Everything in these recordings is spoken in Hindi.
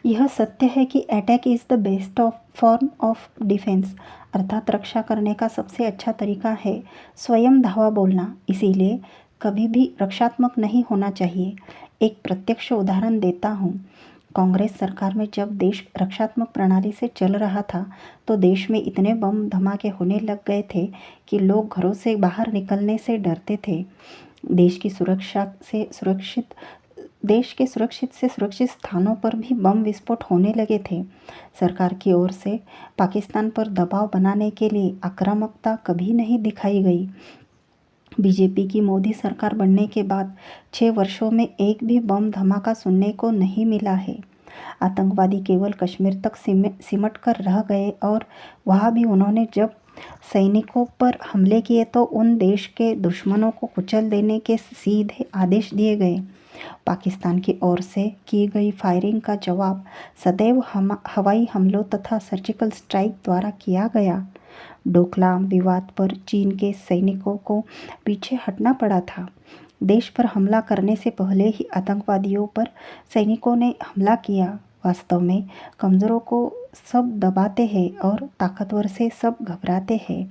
यह सत्य है कि attack is the best of form of defence, अर्थात रक्षा करने का सबसे अच्छा तरीका है स्वयं धावा बोलना। इसीलिए कभी भी रक्षात्मक नहीं होना चाहिए। एक प्रत्यक्ष उदाहरण देता हूँ। कांग्रेस सरकार में जब देश रक्षात्मक प्रणाली से चल रहा था तो देश में इतने बम धमाके होने लग गए थे कि लोग घरों से बाहर निकलने से डरते थे। देश की सुरक्षा से सुरक्षित देश के सुरक्षित स्थानों पर भी बम विस्फोट होने लगे थे। सरकार की ओर से पाकिस्तान पर दबाव बनाने के लिए आक्रामकता कभी नहीं दिखाई गई। बीजेपी की मोदी सरकार बनने के बाद 6 वर्षों में एक भी बम धमाका सुनने को नहीं मिला है। आतंकवादी केवल कश्मीर तक सिमट कर रह गए और वहाँ भी उन्होंने जब सैनिकों पर हमले किए तो उन देश के दुश्मनों को कुचल देने के सीधे आदेश दिए गए। पाकिस्तान की ओर से की गई फायरिंग का जवाब सदैव हवाई हमलों तथा सर्जिकल स्ट्राइक द्वारा किया गया। डोकलाम विवाद पर चीन के सैनिकों को पीछे हटना पड़ा था। देश पर हमला करने से पहले ही आतंकवादियों पर सैनिकों ने हमला किया। वास्तव में कमज़ोरों को सब दबाते हैं और ताकतवर से सब घबराते हैं।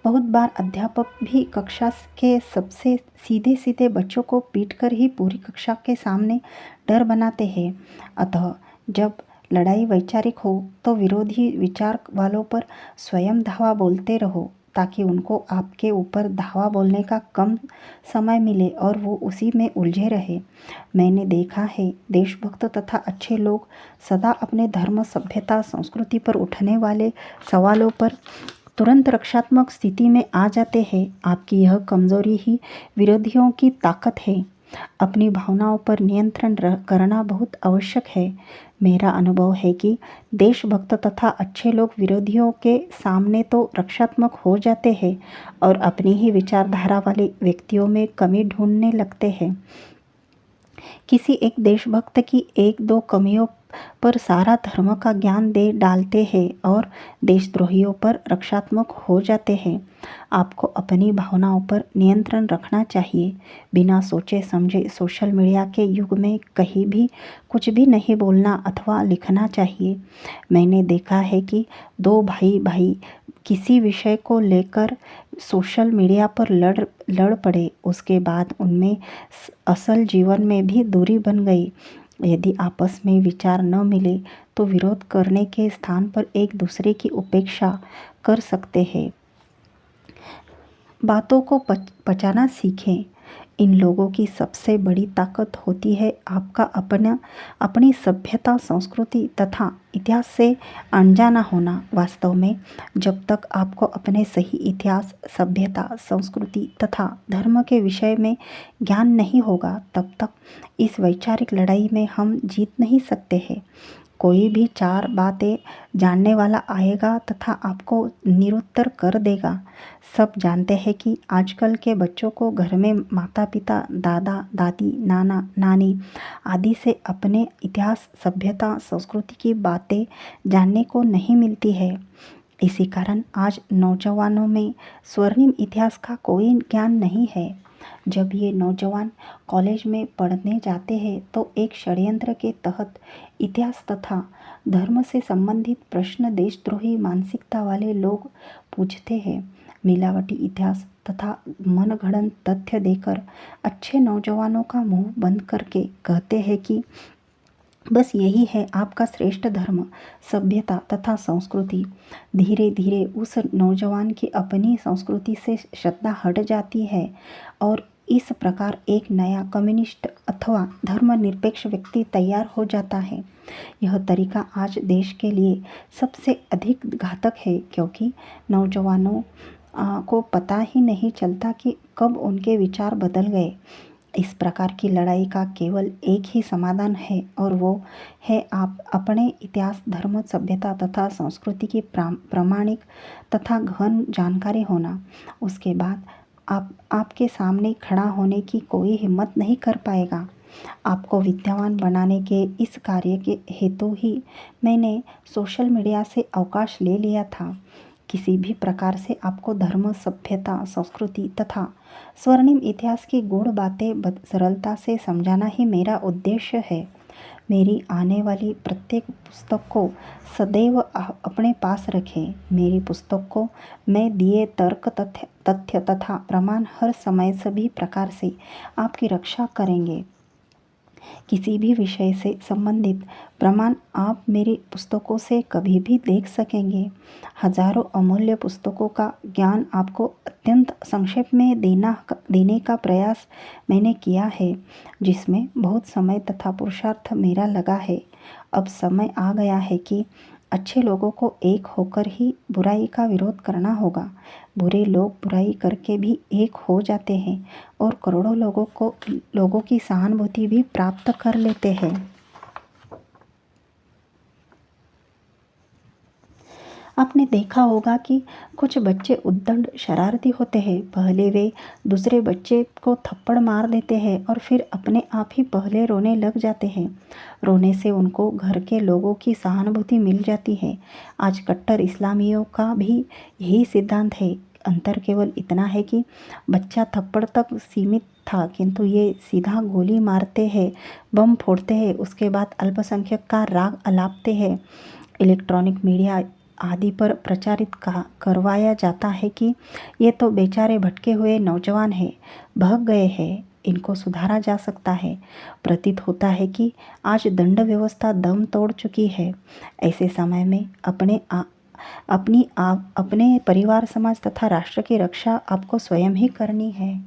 बहुत बार अध्यापक भी कक्षा के सबसे सीधे सीधे बच्चों को पीटकर ही पूरी कक्षा के सामने डर बनाते हैं। अतः जब लड़ाई वैचारिक हो तो विरोधी विचार वालों पर स्वयं धावा बोलते रहो ताकि उनको आपके ऊपर धावा बोलने का कम समय मिले और वो उसी में उलझे रहे। मैंने देखा है देशभक्त तथा अच्छे लोग सदा अपने धर्म, सभ्यता, संस्कृति पर उठने वाले सवालों पर तुरंत रक्षात्मक स्थिति में आ जाते हैं। आपकी यह कमजोरी ही विरोधियों की ताकत है। अपनी भावनाओं पर नियंत्रण करना बहुत आवश्यक है। मेरा अनुभव है कि देशभक्त तथा अच्छे लोग विरोधियों के सामने तो रक्षात्मक हो जाते हैं और अपनी ही विचारधारा वाले व्यक्तियों में कमी ढूंढने लगते हैं। किसी एक देशभक्त की एक दो कमियों पर सारा धर्म का ज्ञान दे डालते हैं और देशद्रोहियों पर रक्षात्मक हो जाते हैं। आपको अपनी भावनाओं पर नियंत्रण रखना चाहिए। बिना सोचे समझे सोशल मीडिया के युग में कहीं भी कुछ भी नहीं बोलना अथवा लिखना चाहिए। मैंने देखा है कि दो भाई किसी विषय को लेकर सोशल मीडिया पर लड़ पड़े, उसके बाद उनमें असल जीवन में भी दूरी बन गई। यदि आपस में विचार न मिले तो विरोध करने के स्थान पर एक दूसरे की उपेक्षा कर सकते हैं। बातों को पचाना सीखें। इन लोगों की सबसे बड़ी ताकत होती है आपका अपनी सभ्यता, संस्कृति तथा इतिहास से अनजाना होना। वास्तव में जब तक आपको अपने सही इतिहास, सभ्यता, संस्कृति तथा धर्म के विषय में ज्ञान नहीं होगा तब तक इस वैचारिक लड़ाई में हम जीत नहीं सकते हैं। कोई भी चार बातें जानने वाला आएगा तथा आपको निरुत्तर कर देगा। सब जानते हैं कि आजकल के बच्चों को घर में माता पिता, दादा दादी, नाना नानी आदि से अपने इतिहास, सभ्यता, संस्कृति की बातें जानने को नहीं मिलती है। इसी कारण आज नौजवानों में स्वर्णिम इतिहास का कोई ज्ञान नहीं है। जब ये नौजवान कॉलेज में पढ़ने जाते हैं तो एक षड्यंत्र के तहत इतिहास तथा धर्म से संबंधित प्रश्न देशद्रोही मानसिकता वाले लोग पूछते हैं। मिलावटी इतिहास तथा मनगढ़ंत तथ्य देकर अच्छे नौजवानों का मुंह बंद करके कहते हैं कि बस यही है आपका श्रेष्ठ धर्म, सभ्यता तथा संस्कृति। धीरे धीरे उस नौजवान की अपनी संस्कृति से श्रद्धा हट जाती है और इस प्रकार एक नया कम्युनिस्ट अथवा धर्मनिरपेक्ष व्यक्ति तैयार हो जाता है। यह तरीका आज देश के लिए सबसे अधिक घातक है क्योंकि नौजवानों को पता ही नहीं चलता कि कब उनके विचार बदल गए। इस प्रकार की लड़ाई का केवल एक ही समाधान है और वो है आप अपने इतिहास, धर्म, सभ्यता तथा संस्कृति की प्रामाणिक तथा गहन जानकारी होना। उसके बाद आपके सामने खड़ा होने की कोई हिम्मत नहीं कर पाएगा। आपको विद्यावान बनाने के इस कार्य के हेतु ही मैंने सोशल मीडिया से अवकाश ले लिया था। किसी भी प्रकार से आपको धर्म, सभ्यता, संस्कृति तथा स्वर्णिम इतिहास की गूढ़ बातें सरलता से समझाना ही मेरा उद्देश्य है। मेरी आने वाली प्रत्येक पुस्तक को सदैव अपने पास रखें। मेरी पुस्तक को मैं दिए तर्क, तथ्य तथा प्रमाण हर समय सभी प्रकार से आपकी रक्षा करेंगे। किसी भी विषय से संबंधित प्रमाण आप मेरी पुस्तकों से कभी भी देख सकेंगे। हजारों अमूल्य पुस्तकों का ज्ञान आपको अत्यंत संक्षेप में देने का प्रयास मैंने किया है, जिसमें बहुत समय तथा पुरुषार्थ मेरा लगा है। अब समय आ गया है कि अच्छे लोगों को एक होकर ही बुराई का विरोध करना होगा। बुरे लोग बुराई करके भी एक हो जाते हैं और करोड़ों लोगों की सहानुभूति भी प्राप्त कर लेते हैं। आपने देखा होगा कि कुछ बच्चे उद्दंड शरारती होते हैं। पहले वे दूसरे बच्चे को थप्पड़ मार देते हैं और फिर अपने आप ही पहले रोने लग जाते हैं। रोने से उनको घर के लोगों की सहानुभूति मिल जाती है। आज कट्टर इस्लामियों का भी यही सिद्धांत है। अंतर केवल इतना है कि बच्चा थप्पड़ तक सीमित था, किंतु ये सीधा गोली मारते हैं, बम फोड़ते हैं, उसके बाद अल्पसंख्यक का राग अलापते हैं। इलेक्ट्रॉनिक मीडिया आदि पर प्रचारित करवाया जाता है कि ये तो बेचारे भटके हुए नौजवान हैं, भाग गए हैं, इनको सुधारा जा सकता है। प्रतीत होता है कि आज दंड व्यवस्था दम तोड़ चुकी है। ऐसे समय में अपने परिवार, समाज तथा राष्ट्र की रक्षा आपको स्वयं ही करनी है।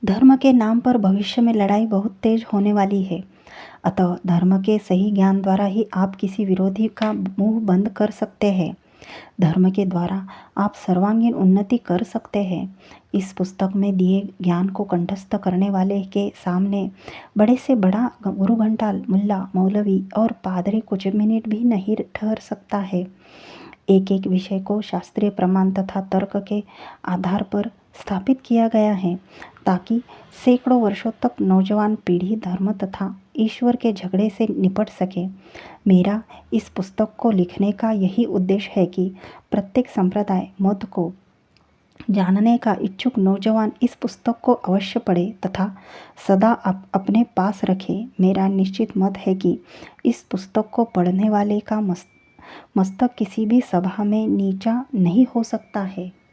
धर्म के नाम पर भविष्य में लड़ाई बहुत तेज होने वाली है। अतः धर्म के सही ज्ञान द्वारा ही आप किसी विरोधी का मुंह बंद कर सकते हैं। धर्म के द्वारा आप सर्वांगीण उन्नति कर सकते हैं। इस पुस्तक में दिए ज्ञान को कंठस्थ करने वाले के सामने बड़े से बड़ा गुरु घंटाल, मुल्ला, मौलवी और पादरी कुछ मिनट भी नहीं ठहर सकता है। एक एक विषय को शास्त्रीय प्रमाण तथा तर्क के आधार पर स्थापित किया गया है, ताकि सैकड़ों वर्षों तक नौजवान पीढ़ी धर्म तथा ईश्वर के झगड़े से निपट सके। मेरा इस पुस्तक को लिखने का यही उद्देश्य है कि प्रत्येक संप्रदाय मत को जानने का इच्छुक नौजवान इस पुस्तक को अवश्य पढ़े तथा सदा अपने पास रखे। मेरा निश्चित मत है कि इस पुस्तक को पढ़ने वाले का मस्तक किसी भी सभा में नीचा नहीं हो सकता है।